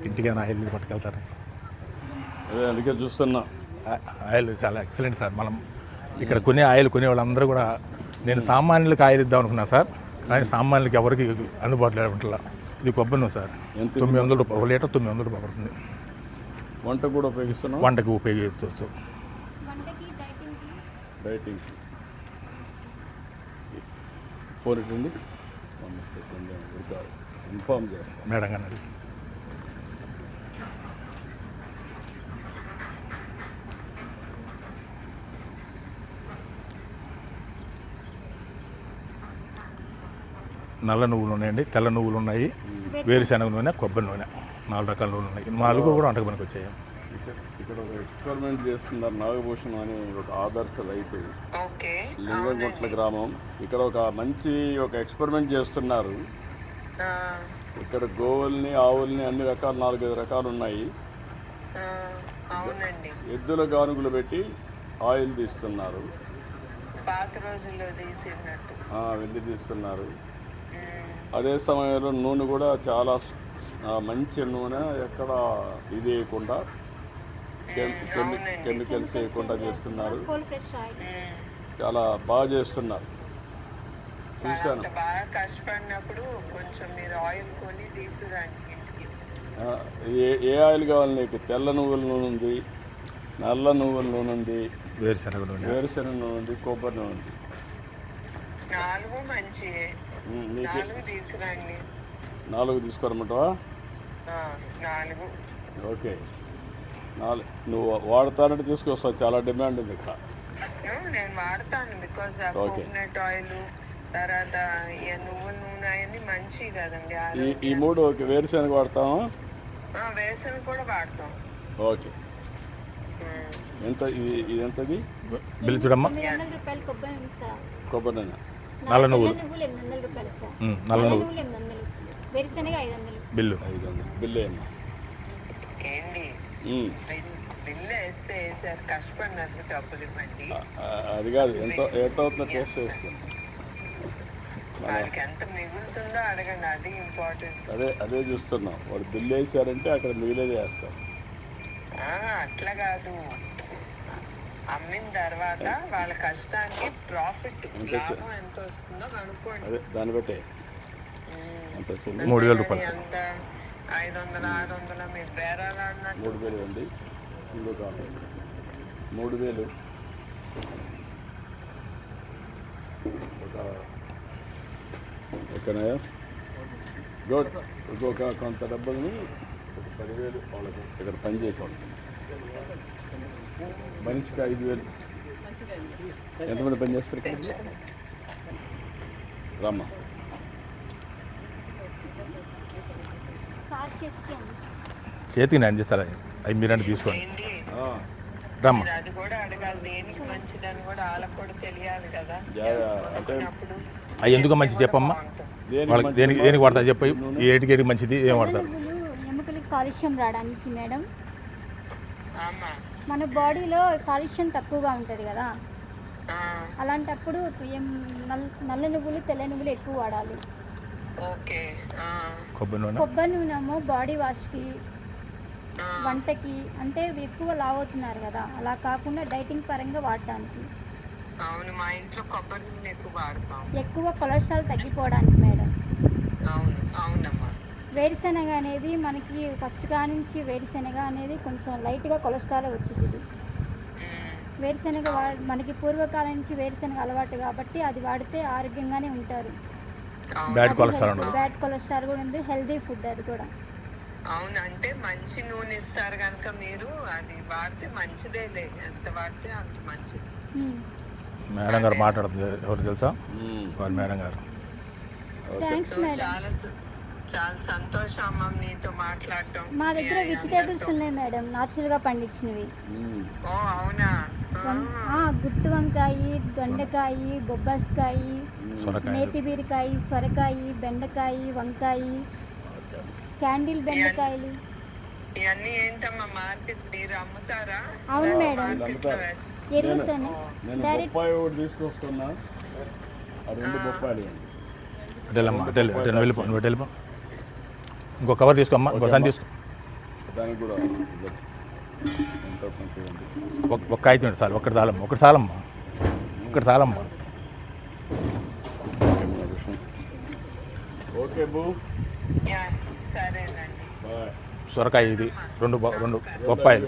నాకు ఇంటికైనా ఆయిల్ పట్టుకెళ్తారు. అదే అందుకే చూస్తున్నా. ఆయిల్ చాలా ఎక్సలెంట్ సార్. మనం ఇక్కడ కొనే ఆయిల్ కొనే వాళ్ళందరూ కూడా, నేను సామాన్యులకు ఆయిల్ ఇద్దాం అనుకున్నా సార్, కానీ సామాన్యులకి ఎవరికి అందుబాటులో ఉంటుందా. ఇది కొబ్బరి నూనె సార్, 900 రూపాయలు, 1 లీటర్ 900 రూపాయలు పడుతుంది. వంటకు కూడా ఉపయోగిస్తున్నాం. వంటకు ఉపయోగించవచ్చు. డైటింగ్ ఫోన్ ఇవ్వండి, ఇన్ఫార్మ్ చేస్తాం మేడం గారు. నల్ల నువ్వులు ఉన్నాయండి, తెల్ల నువ్వులు ఉన్నాయి, వేరుశనగ నూనె, కొబ్బరి నూనె, 4 రకాల నూనెలు ఉన్నాయి. 4 కూడా వంటకు పనికి వచ్చాయి. ఇక్కడ ఒక ఎక్స్పెరిమెంట్ చేస్తున్నారు. నాగభూషణం అని ఒక ఆదర్శ రైతు, లింగంగుట్ల గ్రామం. ఇక్కడ ఒక ఎక్స్పెరిమెంట్ చేస్తున్నారు. ఇక్కడ గోవుల్ని, ఆవుల్ని, అన్ని రకాలు 4-5 రకాలు ఉన్నాయి. ఎద్దుల గానుగులు పెట్టి ఆయిల్ తీస్తున్నారు. పాత రోజుల్లో తీసినట్టు వెళ్ళి తీస్తున్నారు. అదే సమయంలో నూనె కూడా చాలా మంచి నూనె, ఎక్కడ ఇది వేయకుండా, కెమికల్స్ వేయకుండా చేస్తున్నారు. చాలా బాగా చేస్తున్నారు. చూశాను. బాగా కష్టపడినప్పుడు కొంచెం మీరు ఆయిల్ కొని తీసుకురండి ఇంటికి. ఏ ఆయిల్ కావాలి నీకు? తెల్ల నువ్వుల నూనె ఉంది, నల్ల నువ్వుల నూనె ఉంది, వేరుశనగ నూనె ఉంది, కొబ్బరి నూనె ఉంది. 4 మంచియే. 4 తీసుకురండి. 4 తీసుకోరమంటావా? 4. ఓకే. నువ్వు వాడతానంటే తీసుకొస్తావు. చాలా డిమాండ్ ఉంది ఇక్కడ. నేను వాడతాను. బికాస్ కోకోనట్ ఆయిల్, తర్వాత నువ్వుల నూనె అవన్నీ మంచివి కదండి. ఈ 3 ఓకే. వేరుశనగ వాడతామా? వేరుశనగ కూడా వాడతాం. ఓకే. ఎంత ఇది? ఎంతది బిల్లు చూడమ్మా. 900 రూపాయలు కొబ్బరి నూనె సార్. కొబ్బరి నూనె, నల్ల నువ్వులు 800 రూపాయలు సార్. నల్ల నువ్వులు 800, వేరుశనగ 500. బిల్లు 500. బిల్లు ఏమన్నా? ఏంటి బిల్లు వేస్తే వేసారు, కష్టపడినట్టు డబ్బులు ఇవ్వండి. అది కాదు, ఎంత అవుతుందో టేస్ట్ చేస్తాం. వాళ్ళకి ఎంత మిగులుతుందో అడగండి, అది ఇంపార్టెంట్. అదే చూస్తున్నాం. వాడు బిల్లు వేసారంటే అక్కడ మిగిలేది వేస్తాం. అట్లా కాదు, అమ్మిన తర్వాత వాళ్ళ కష్టానికి ప్రాఫిట్, లాభం ఎంత వస్తుందో కనుక్కోండి. అదే దాన్ని బట్టే 3000 రూపాయలు. ఎంత 500, 600 మీరు బేరాలు ఆడినట్టు. 3000 అండి. ఇంకో కాదు 3000. ఎక్కడ గుడ్. ఇంకొక కొంత డబ్బుల్ని, ఒక 10,000 వాళ్ళకి ఇక్కడ పనిచేసేవాళ్ళకి, మనిషికి 5,000. ఎంతమంది పని చేస్తారు ఇక్కడ? రమ్మా. చేతికి నేను అందిస్తారా? అవి మీరంటే తీసుకోండి. రమ్మా. అది కూడా అడగాలి, దేనికి మంచిదని కూడా వాళ్ళకి కూడా తెలియాలి కదా. అంటే అవి ఎందుకు మంచి చెప్పమ్మా. వాళ్ళకి దేనికి వాడతా చెప్పి, ఏటికి మంచిది, ఏం వాడతారు? ఎముకలకి కాలుష్యం రావడానికి మేడం. మన బాడీలో కాలుష్యం తక్కువగా ఉంటుంది కదా, అలాంటప్పుడు నల్ల నువ్వులు, తెల్ల నువ్వులు ఎక్కువ వాడాలి. కొబ్బరి నూనె బాడీ వాష్కి, వంటకి, అంటే ఎక్కువ లావ్ అవుతున్నారు కదా, అలా కాకుండా డైటింగ్ పరంగా వాడడానికి. అవును, మా ఇంట్లో కొబ్బరి నూనె ఎక్కువ వాడతాం. ఎక్కువ కొలెస్ట్రాల్ తగ్గిపోవడానికి మేడం. అవునమ్మా. వేరుశనగ అనేది మనకి ఫస్ట్ నుంచి వేరుశనగ అనేది కొంచెం లైట్గా కొలెస్ట్రాల్ వచ్చింది. వేరుశనగ మనకి పూర్వకాలం నుంచి వేరుశనగ అలవాటు కాబట్టి అది వాడితే ఆరోగ్యంగానే ఉంటారు. బ్యాడ్ కొలెస్ట్రాల్ కూడా ఉంది, హెల్దీ ఫుడ్ అది కూడా. అవును, అంటే మంచి నూనె ఇస్తారు కనుక మీరు అది వాడితే మంచిదేలే, ఎంత వాడితే అంత మంచిది. మేడం గారు మాట్లాడుతుంది, ఎవరు తెలుసా? వారు మేడం గారు. చాలా సంతోషం అమ్మ నీతో మాట్లాడటం. మా దగ్గర వెజిటేబుల్స్ ఉన్నాయి మేడం, నాచురల్గా పండించినవి. ఓ అవునా? గుత్తి వంకాయ, దొండకాయ, బొబ్బాస్కాయ, నేతి బీరకాయ, సొరకాయ, బెండకాయ, వంకాయ, క్యాండిల్ బెండకాయలు. ఇవన్నీ ఏంటమ్మా మార్కెట్ మీరు అమ్ముతారా? అవును మేడం, ఎరువుతోనే డైరెక్ట్. ఇంకో కవర్ తీసుకోమ్మా, ఇంకో సన్ తీసుకో. దానికి కూడా ఎంత మంచిదండి. ఒక్క అయితే సార్ ఒకటి చాలమ్మా ఒకటి చాలమ్మా ఓకే బూ, యా, సరేనండి. బాయ్. సొరకాయ ఇది రెండు బొప్పాయిలు